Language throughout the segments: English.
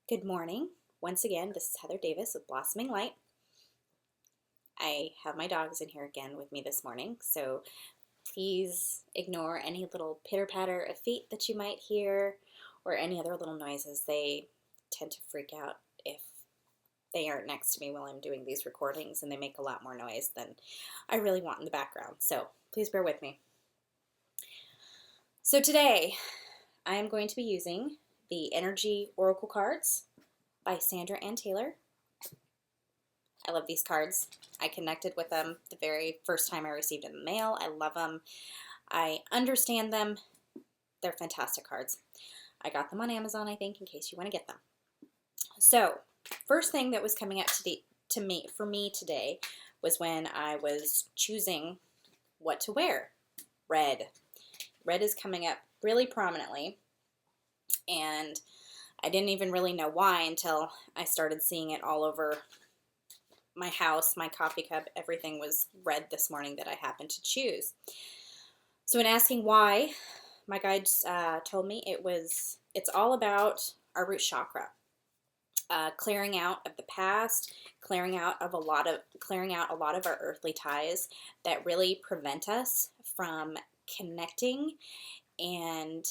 Good morning. Once again, this is Heather Davis with Blossoming Light. I have my dogs in here again with me this morning, so please ignore any little pitter-patter of feet that you might hear or any other little noises. They tend to freak out if they aren't next to me while I'm doing these recordings, and they make a lot more noise than I really want in the background, so please bear with me. So today, I am going to be using the Energy Oracle cards by Sandra Ann Taylor. I love these cards. I connected with them the very first time I received them in the mail. I love them. I understand them. They're fantastic cards. I got them on Amazon, I think, in case you want to get them. So, first thing that was coming up for me today was when I was choosing what to wear. Red. Red is coming up really prominently, and I didn't even really know why until I started seeing it all over my house. My coffee cup, everything was red this morning that I happened to choose. So in asking why, my guides told me it's all about our root chakra, clearing out of the past, clearing out a lot of our earthly ties that really prevent us from connecting and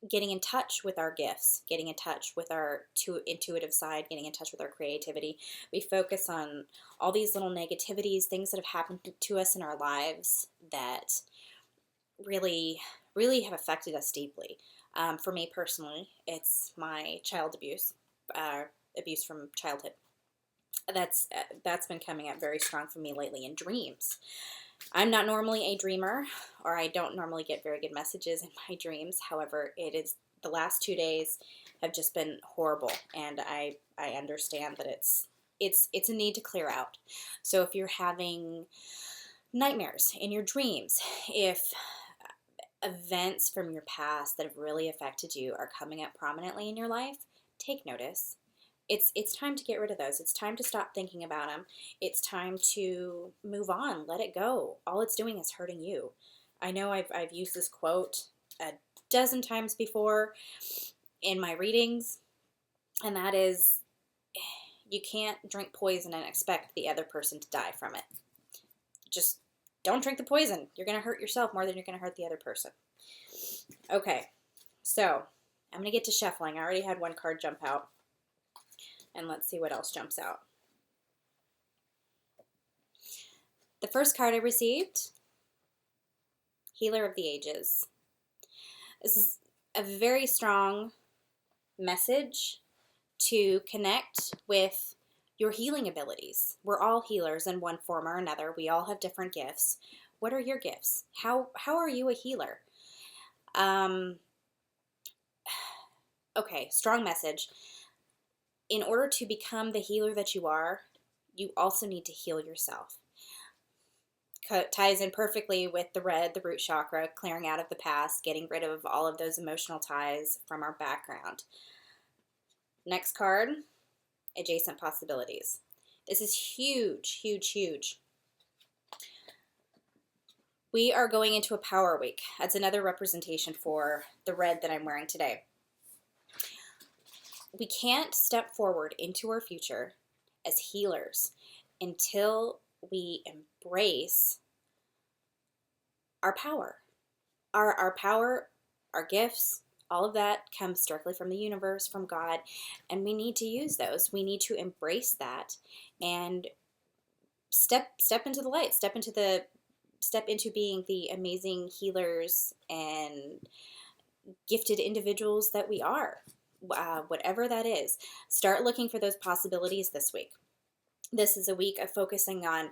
getting in touch with our gifts, getting in touch with our intuitive side, getting in touch with our creativity. We focus on all these little negativities, things that have happened to us in our lives that really, really have affected us deeply. For me personally, it's my child abuse, abuse from childhood. That's been coming up very strong for me lately in dreams. I'm not normally a dreamer, or I don't normally get very good messages in my dreams. However, the last 2 days have just been horrible, and I understand that it's a need to clear out. So if you're having nightmares in your dreams, if events from your past that have really affected you are coming up prominently in your life, take notice. It's time to get rid of those. It's time to stop thinking about them. It's time to move on. Let it go. All it's doing is hurting you. I know I've used this quote a dozen times before in my readings, and that is, you can't drink poison and expect the other person to die from it. Just don't drink the poison. You're going to hurt yourself more than you're going to hurt the other person. Okay, so I'm going to get to shuffling. I already had one card jump out. And let's see what else jumps out. The first card I received, Healer of the Ages. This is a very strong message to connect with your healing abilities. We're all healers in one form or another. We all have different gifts. What are your gifts? How are you a healer? Okay, strong message. In order to become the healer that you are, you also need to heal yourself. Ties in perfectly with the red, the root chakra, clearing out of the past, getting rid of all of those emotional ties from our background. Next card, adjacent possibilities. This is huge, huge, huge. We are going into a power week. That's another representation for the red that I'm wearing today. We can't step forward into our future as healers until we embrace our power. Our power, our gifts, all of that comes directly from the universe, from God, and we need to use those. We need to embrace that and step into the light, step into being the amazing healers and gifted individuals that we are. Whatever that is, start looking for those possibilities this week. This is a week of focusing on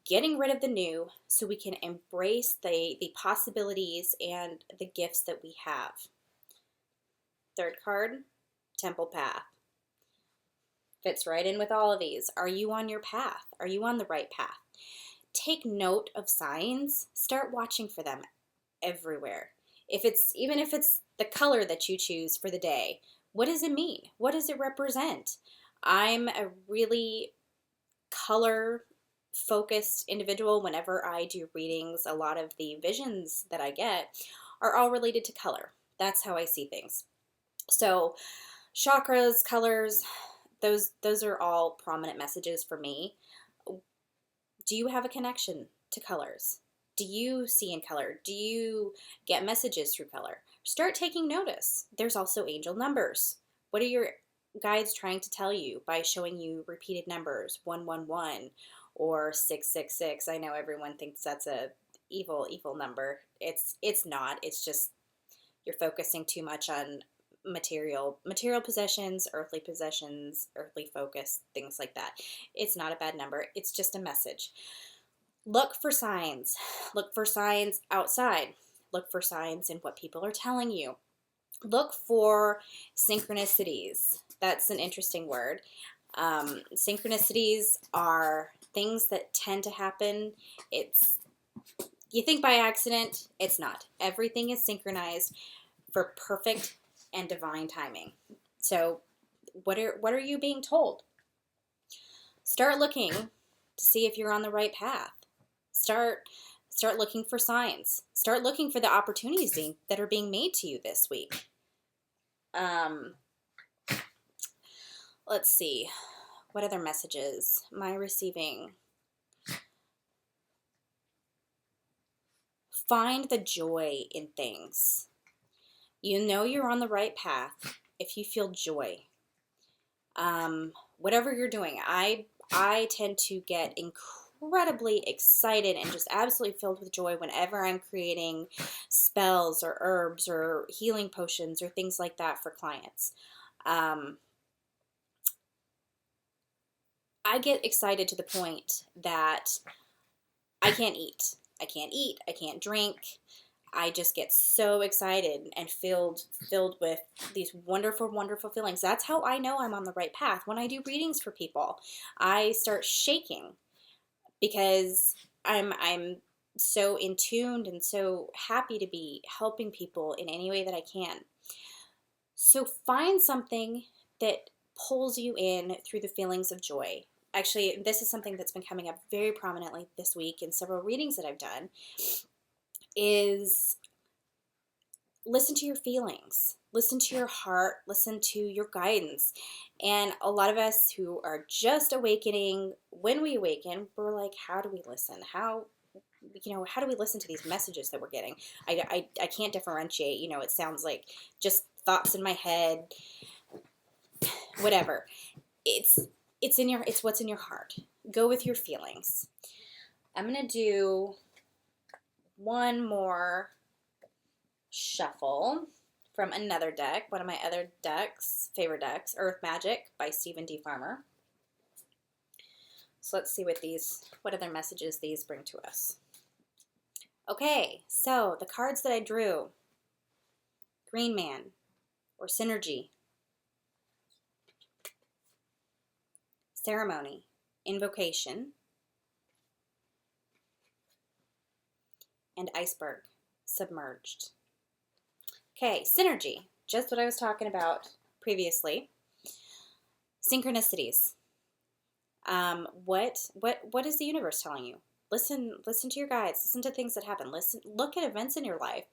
getting rid of the new so we can embrace the possibilities and the gifts that we have. Third card, Temple Path. Fits right in with all of these. Are you on your path? Are you on the right path? Take note of signs. Start watching for them everywhere. Even if it's the color that you choose for the day, what does it mean? What does it represent? I'm a really color-focused individual. Whenever I do readings, a lot of the visions that I get are all related to color. That's how I see things. So chakras, colors, those are all prominent messages for me. Do you have a connection to colors? Do you see in color? Do you get messages through color? Start taking notice. There's also angel numbers. What are your guides trying to tell you by showing you repeated numbers, 111 or 666? I know everyone thinks that's a evil number. It's not. It's just you're focusing too much on material possessions, earthly focus, things like that. It's not a bad number. It's just a message. Look for signs. Look for signs outside. Look for signs in what people are telling you. Look for synchronicities. That's an interesting word. Synchronicities are things that tend to happen. You think by accident, it's not. Everything is synchronized for perfect and divine timing. So what are you being told? Start looking to see if you're on the right path. Start looking for signs. Start looking for the opportunities that are being made to you this week. Let's see. What other messages am I receiving? Find the joy in things. You know you're on the right path if you feel joy. Whatever you're doing, I tend to get incredibly excited and just absolutely filled with joy whenever I'm creating spells or herbs or healing potions or things like that for clients. I get excited to the point that I can't eat. I can't drink. I just get so excited and filled with these wonderful, wonderful feelings. That's how I know I'm on the right path. When I do readings for people, I start shaking because I'm so in tuned and so happy to be helping people in any way that I can. So find something that pulls you in through the feelings of joy. Actually, this is something that's been coming up very prominently this week in several readings that I've done, is listen to your feelings, listen to your heart, listen to your guidance. And a lot of us who are just awakening, when we awaken, we're like, how do we listen? How do we listen to these messages that we're getting? I can't differentiate. It sounds like just thoughts in my head, whatever. It's what's in your heart. Go with your feelings. I'm going to do one more shuffle from another deck, one of my other favorite decks, Earth Magic by Stephen D. Farmer. So let's see what other messages these bring to us. Okay, so the cards that I drew: Green Man, or Synergy, Ceremony, Invocation, and Iceberg, Submerged. Okay, synergy, just what I was talking about previously. Synchronicities. What is the universe telling you? Listen to your guides. Listen to things that happen. Look at events in your life.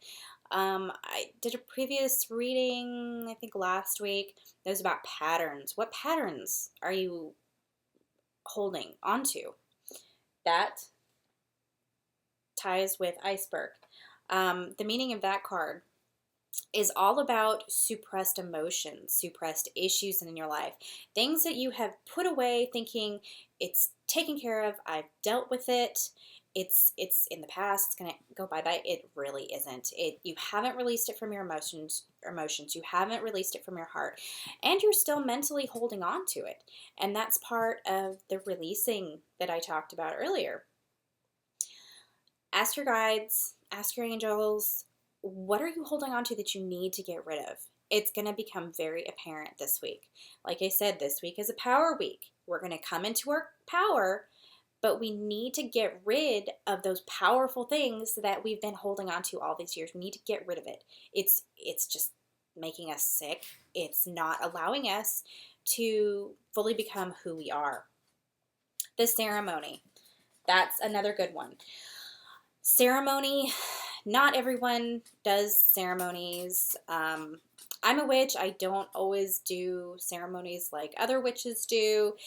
I did a previous reading, I think last week, that was about patterns. What patterns are you holding onto? That ties with Iceberg. The meaning of that card is all about suppressed emotions, suppressed issues in your life, things that you have put away thinking it's taken care of, I've dealt with it, it's in the past, it's going to go bye-bye. It really isn't. You haven't released it from your emotions, you haven't released it from your heart, and you're still mentally holding on to it. And that's part of the releasing that I talked about earlier. Ask your guides, ask your angels, what are you holding on to that you need to get rid of? It's going to become very apparent this week. Like I said, this week is a power week. We're going to come into our power, but we need to get rid of those powerful things that we've been holding on to all these years. We need to get rid of it. It's just making us sick. It's not allowing us to fully become who we are. The ceremony. That's another good one. Ceremony. Not everyone does ceremonies. I'm a witch. I don't always do ceremonies like other witches do.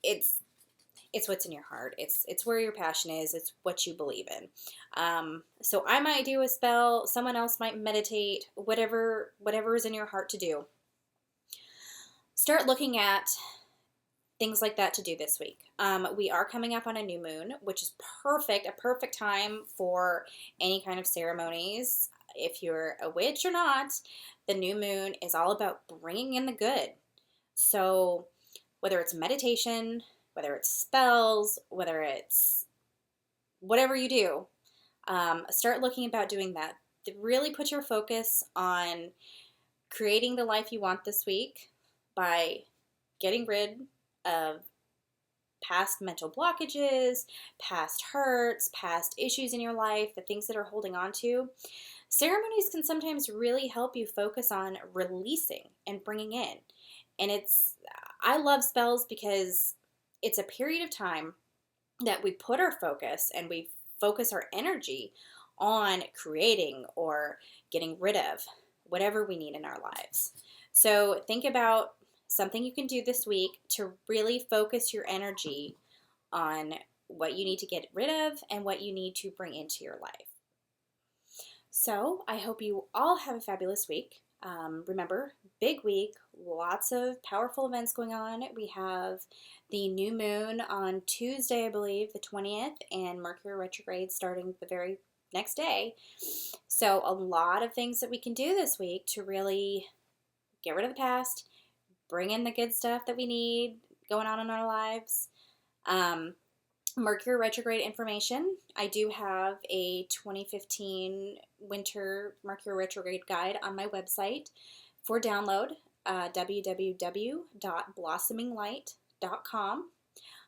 It's what's in your heart. It's where your passion is. It's what you believe in. So I might do a spell. Someone else might meditate. Whatever is in your heart to do. Start looking at things like that to do this week. We are coming up on a new moon, which is a perfect time for any kind of ceremonies. If you're a witch or not, the new moon is all about bringing in the good. So whether it's meditation, whether it's spells, whether it's whatever you do, start looking about doing that. Really put your focus on creating the life you want this week by getting rid of past mental blockages, past hurts, past issues in your life, the things that are holding on to. Ceremonies can sometimes really help you focus on releasing and bringing in. And I love spells because it's a period of time that we put our focus and we focus our energy on creating or getting rid of whatever we need in our lives. So think about something you can do this week to really focus your energy on what you need to get rid of and what you need to bring into your life. So I hope you all have a fabulous week. Remember, big week, lots of powerful events going on. We have the new moon on Tuesday, I believe, the 20th, and Mercury retrograde starting the very next day. So a lot of things that we can do this week to really get rid of the past, bring in the good stuff that we need going on in our lives. Mercury retrograde information. I do have a 2015 winter Mercury retrograde guide on my website for download, www.blossominglight.com.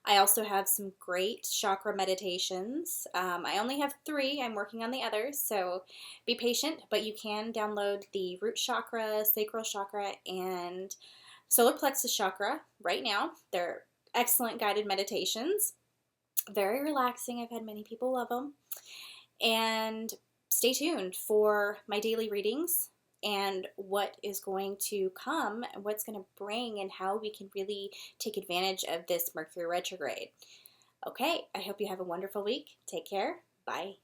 I also have some great chakra meditations. I only have 3. I'm working on the others, so be patient, but you can download the root chakra, sacral chakra, and solar plexus chakra right now. They're excellent guided meditations. Very relaxing. I've had many people love them. And stay tuned for my daily readings and what is going to come and what's going to bring and how we can really take advantage of this Mercury retrograde. Okay, I hope you have a wonderful week. Take care. Bye.